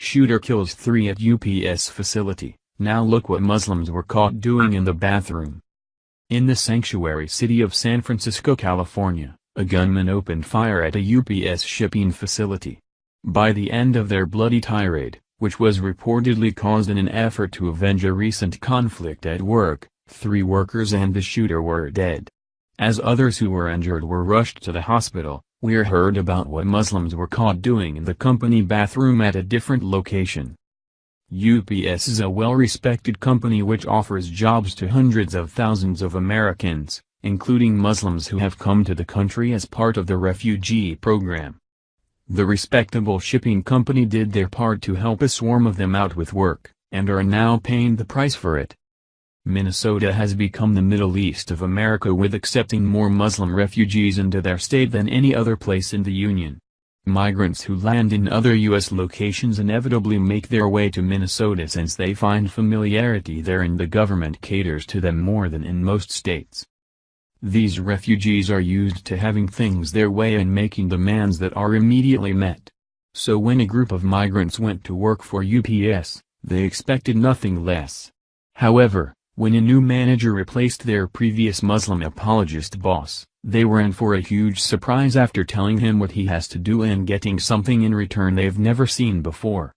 Shooter kills 3 at UPS facility. Now look what Muslims were caught doing in the bathroom. In the sanctuary city of San Francisco, California, a gunman opened fire at a UPS shipping facility. By the end of their bloody tirade, which was reportedly caused in an effort to avenge a recent conflict at work, 3 workers and the shooter were dead. As others who were injured were rushed to the hospital, we heard about what Muslims were caught doing in the company bathroom at a different location. UPS is a well-respected company which offers jobs to hundreds of thousands of Americans, including Muslims who have come to the country as part of the refugee program. The respectable shipping company did their part to help a swarm of them out with work, and are now paying the price for it. Minnesota has become the Middle East of America, with accepting more Muslim refugees into their state than any other place in the Union. Migrants who land in other U.S. locations inevitably make their way to Minnesota since they find familiarity there and the government caters to them more than in most states. These refugees are used to having things their way and making demands that are immediately met. So when a group of migrants went to work for UPS, they expected nothing less. However, when a new manager replaced their previous Muslim apologist boss, they were in for a huge surprise after telling him what he has to do and getting something in return they've never seen before.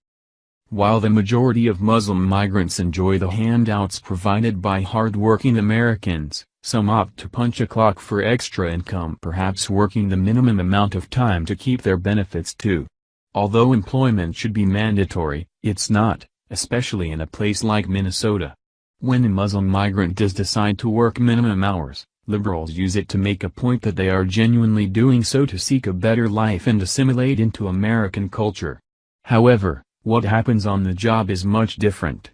While the majority of Muslim migrants enjoy the handouts provided by hard-working Americans, some opt to punch a clock for extra income, perhaps working the minimum amount of time to keep their benefits too. Although employment should be mandatory, it's not, especially in a place like Minnesota. When a Muslim migrant does decide to work minimum hours, liberals use it to make a point that they are genuinely doing so to seek a better life and assimilate into American culture. However, what happens on the job is much different.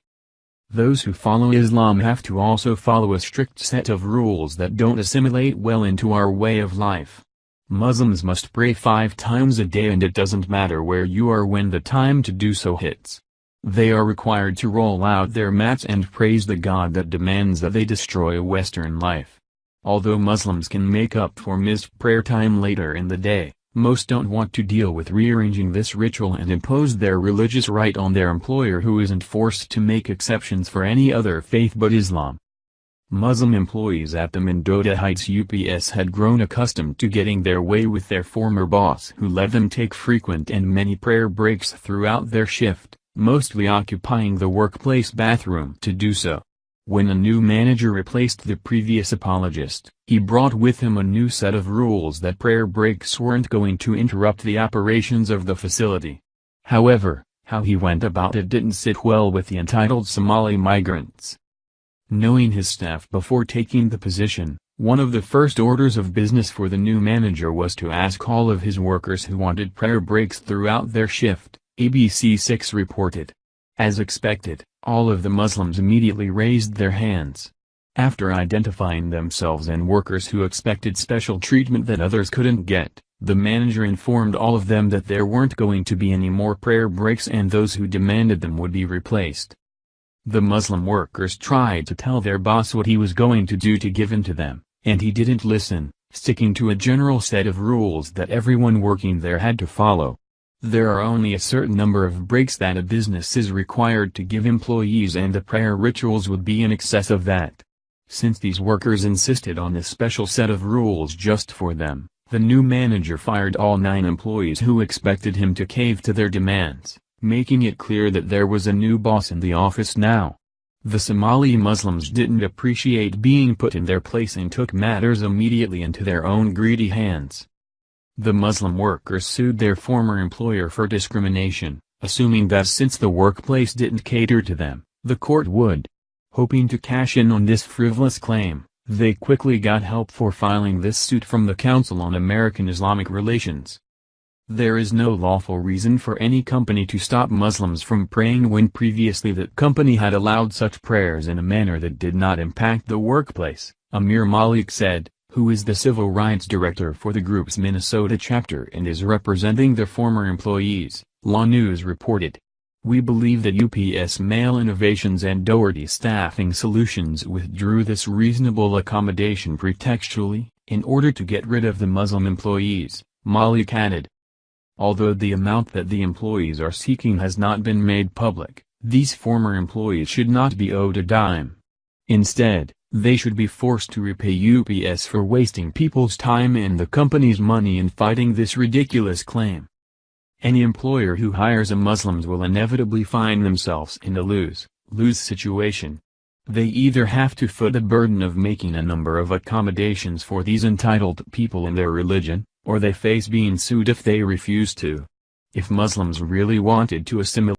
Those who follow Islam have to also follow a strict set of rules that don't assimilate well into our way of life. Muslims must pray 5 times a day, and it doesn't matter where you are when the time to do so hits. They are required to roll out their mats and praise the God that demands that they destroy Western life. Although Muslims can make up for missed prayer time later in the day, most don't want to deal with rearranging this ritual and impose their religious right on their employer, who isn't forced to make exceptions for any other faith but Islam. Muslim employees at the Mendota Heights UPS had grown accustomed to getting their way with their former boss, who let them take frequent and many prayer breaks throughout their shift, mostly occupying the workplace bathroom to do so. When a new manager replaced the previous apologist, he brought with him a new set of rules that prayer breaks weren't going to interrupt the operations of the facility. However, how he went about it didn't sit well with the entitled Somali migrants. Knowing his staff before taking the position, one of the first orders of business for the new manager was to ask all of his workers who wanted prayer breaks throughout their shift, ABC6 reported. As expected, all of the Muslims immediately raised their hands. After identifying themselves and workers who expected special treatment that others couldn't get, the manager informed all of them that there weren't going to be any more prayer breaks and those who demanded them would be replaced. The Muslim workers tried to tell their boss what he was going to do to give in to them, and he didn't listen, sticking to a general set of rules that everyone working there had to follow. There are only a certain number of breaks that a business is required to give employees, and the prayer rituals would be in excess of that. Since these workers insisted on a special set of rules just for them, the new manager fired all 9 employees who expected him to cave to their demands, making it clear that there was a new boss in the office now. The Somali Muslims didn't appreciate being put in their place and took matters immediately into their own greedy hands. The Muslim workers sued their former employer for discrimination, assuming that since the workplace didn't cater to them, the court would. Hoping to cash in on this frivolous claim, they quickly got help for filing this suit from the Council on American-Islamic Relations. There is no lawful reason for any company to stop Muslims from praying when previously that company had allowed such prayers in a manner that did not impact the workplace, Amir Malik said, who is the civil rights director for the group's Minnesota chapter and is representing their former employees, Law News reported. We believe that UPS Mail Innovations and Doherty Staffing Solutions withdrew this reasonable accommodation pretextually, in order to get rid of the Muslim employees, Malik added. Although the amount that the employees are seeking has not been made public, these former employees should not be owed a dime. Instead, they should be forced to repay UPS for wasting people's time and the company's money in fighting this ridiculous claim. Any employer who hires a Muslims will inevitably find themselves in a lose-lose situation. They either have to foot the burden of making a number of accommodations for these entitled people in their religion, or they face being sued if they refuse to. If Muslims really wanted to assimilate